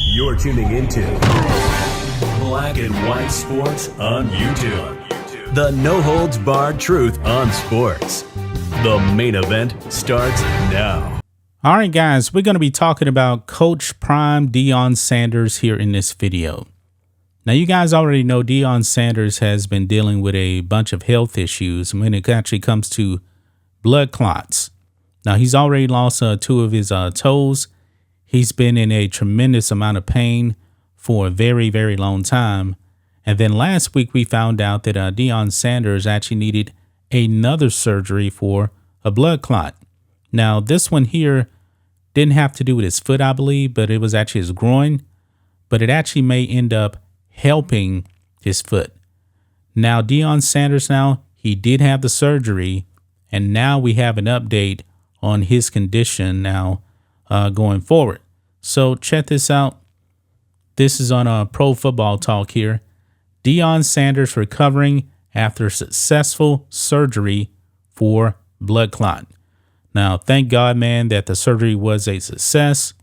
You're tuning into Black and White Sports on YouTube. The no-holds-barred truth on sports. The main event starts now. All right, guys, we're going to be talking about Coach Prime Deion Sanders here in this video. Now, you guys already know Deion Sanders has been dealing with a bunch of health issues when it actually comes to blood clots. Now, he's already lost 2 of his toes. He's been in a tremendous amount of pain for a very, very long time. And then last week, we found out that Deion Sanders actually needed another surgery for a blood clot. Now, this one here didn't have to do with his foot, I believe, but it was actually his groin. But it actually may end up helping his foot. Now, Deion Sanders he did have the surgery, and now we have an update on his condition now going forward. So check this out. This is on Pro Football Talk here. Deion Sanders recovering after successful surgery for blood clot. Now, thank God, man, that the surgery was a success.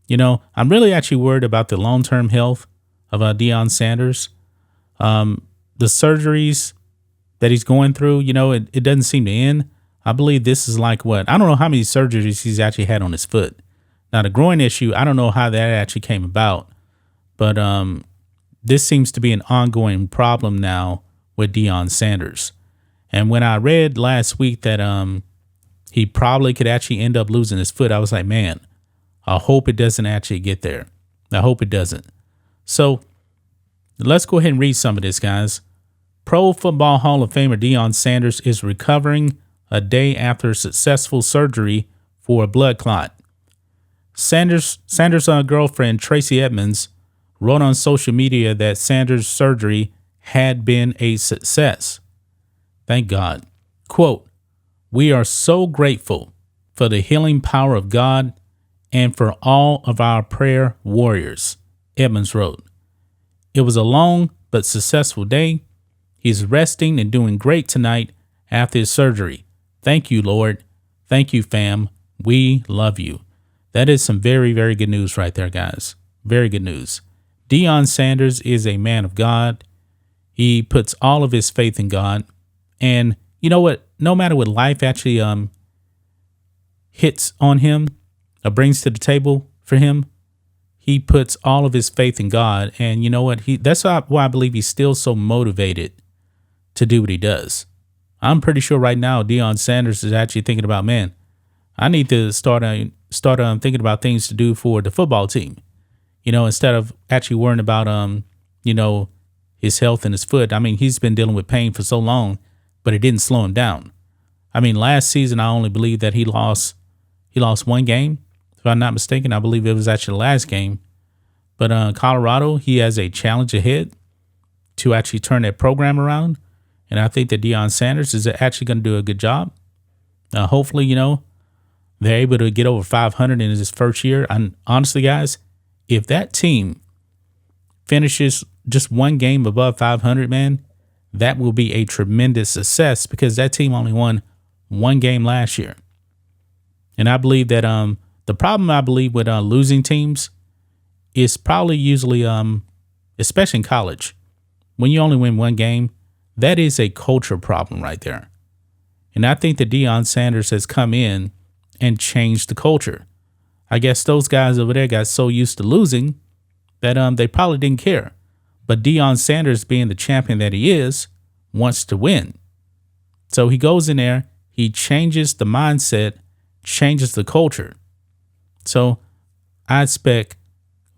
You know, I'm really actually worried about the long-term health of Deion Sanders. The surgeries that he's going through, you know, it doesn't seem to end. I believe this is like I don't know how many surgeries he's actually had on his foot. Now, the groin issue, I don't know how that actually came about. But this seems to be an ongoing problem now with Deion Sanders. And when I read last week that he probably could actually end up losing his foot, I was like, man, I hope it doesn't actually get there. I hope it doesn't. So let's go ahead and read some of this, guys. Pro Football Hall of Famer Deion Sanders is recovering a day after successful surgery for a blood clot. Sanders' girlfriend, Tracy Edmonds, wrote on social media that Sanders' surgery had been a success. Thank God. Quote, "We are so grateful for the healing power of God and for all of our prayer warriors," Edmonds wrote. "It was a long but successful day. He's resting and doing great tonight after his surgery. Thank you, Lord. Thank you, fam. We love you." That is some very, very good news right there, guys. Very good news. Deion Sanders is a man of God. He puts all of his faith in God. And you know what? No matter what life actually hits on him or brings to the table for him, he puts all of his faith in God. And you know what? That's why I believe he's still so motivated to do what he does. I'm pretty sure right now Deion Sanders is actually thinking about, man, I need to start thinking about things to do for the football team. You know, instead of actually worrying about, you know, his health and his foot. I mean, he's been dealing with pain for so long, but it didn't slow him down. I mean, last season, I only believe that he lost 1 game. If I'm not mistaken, I believe it was actually the last game. But Colorado, he has a challenge ahead to actually turn that program around. And I think that Deion Sanders is actually going to do a good job. Hopefully, you know, they're able to get over 500 in his first year. And honestly, guys, if that team finishes just 1 game above 500, man, that will be a tremendous success because that team only won 1 game last year. And I believe that the problem I believe with losing teams is probably usually, especially in college, when you only win 1 game, that is a culture problem right there. And I think that Deion Sanders has come in and changed the culture. I guess those guys over there got so used to losing that they probably didn't care. But Deion Sanders, being the champion that he is, wants to win. So he goes in there, he changes the mindset, changes the culture. So I expect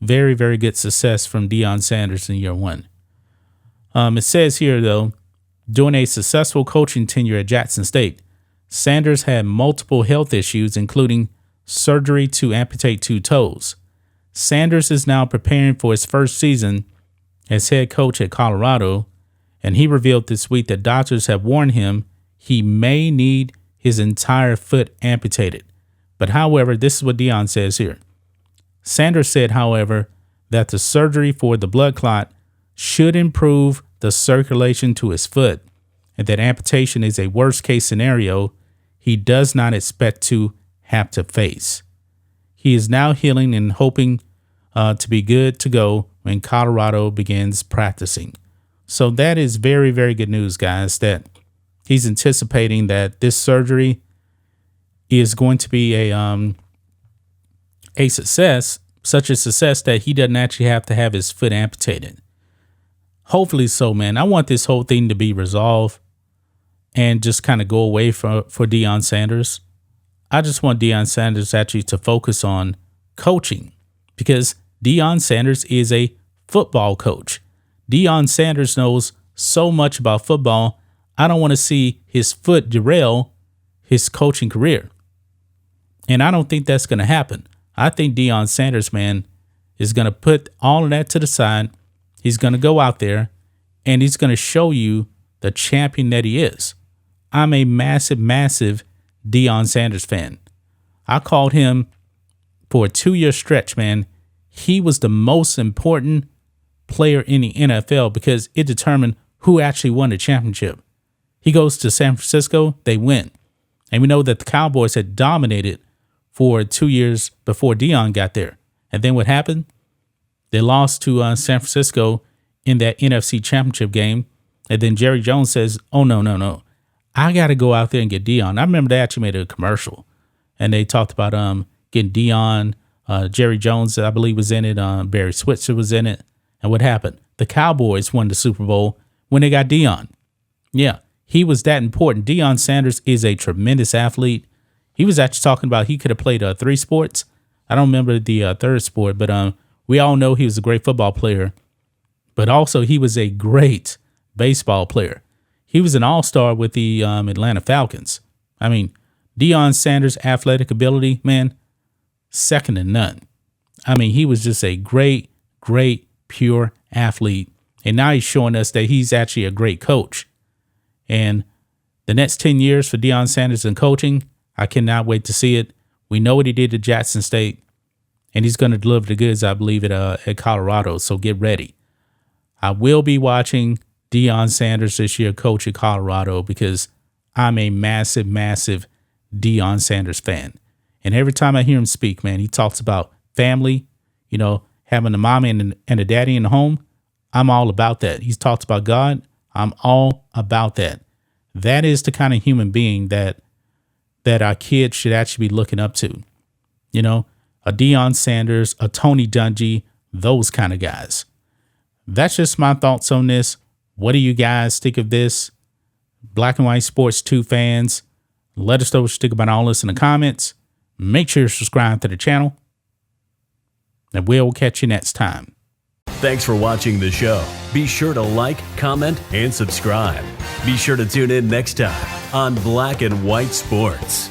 very, very good success from Deion Sanders in year 1. It says here, though, during a successful coaching tenure at Jackson State, Sanders had multiple health issues, including surgery to amputate 2 toes. Sanders is now preparing for his first season as head coach at Colorado, and he revealed this week that doctors have warned him he may need his entire foot amputated. But however, this is what Deion says here. Sanders said, however, that the surgery for the blood clot should improve the circulation to his foot, and that amputation is a worst case scenario he does not expect to have to face. He is now healing and hoping to be good to go when Colorado begins practicing. So that is very, very good news, guys, that he's anticipating that this surgery is going to be a success, such a success that he doesn't actually have to have his foot amputated. Hopefully so, man. I want this whole thing to be resolved and just kind of go away for Deion Sanders. I just want Deion Sanders actually to focus on coaching, because Deion Sanders is a football coach. Deion Sanders knows so much about football. I don't want to see his foot derail his coaching career. And I don't think that's going to happen. I think Deion Sanders, man, is going to put all of that to the side. He's going to go out there and he's going to show you the champion that he is. I'm a massive, massive Deion Sanders fan. I called him for a 2-year stretch, man. He was the most important player in the NFL because it determined who actually won the championship. He goes to San Francisco, they win. And we know that the Cowboys had dominated for 2 years before Deion got there. And then what happened? They lost to San Francisco in that NFC championship game. And then Jerry Jones says, oh, no. I got to go out there and get Deion. I remember they actually made a commercial and they talked about getting Deion. Jerry Jones, I believe, was in it. Barry Switzer was in it. And what happened? The Cowboys won the Super Bowl when they got Deion. Yeah, he was that important. Deion Sanders is a tremendous athlete. He was actually talking about he could have played 3 sports. I don't remember the third sport, but we all know he was a great football player. But also he was a great baseball player. He was an all-star with the Atlanta Falcons. I mean, Deion Sanders' athletic ability, man, second to none. I mean, he was just a great, pure athlete. And now he's showing us that he's actually a great coach. And the next 10 years for Deion Sanders in coaching, I cannot wait to see it. We know what he did at Jackson State, and he's going to deliver the goods, I believe, at Colorado. So get ready. I will be watching Deion Sanders this year coach at Colorado because I'm a massive, massive Deion Sanders fan. And every time I hear him speak, man, he talks about family, having a mommy and a daddy in the home. I'm all about that. He's talked about God. I'm all about that. That is the kind of human being that our kids should actually be looking up to. A Deion Sanders, a Tony Dungy, those kind of guys. That's just my thoughts on this. What do you guys think of this? Black and White Sports 2 fans, let us know what you think about all this in the comments. Make sure you subscribe to the channel, and we'll catch you next time. Thanks for watching the show. Be sure to like, comment, and subscribe. Be sure to tune in next time on Black and White Sports.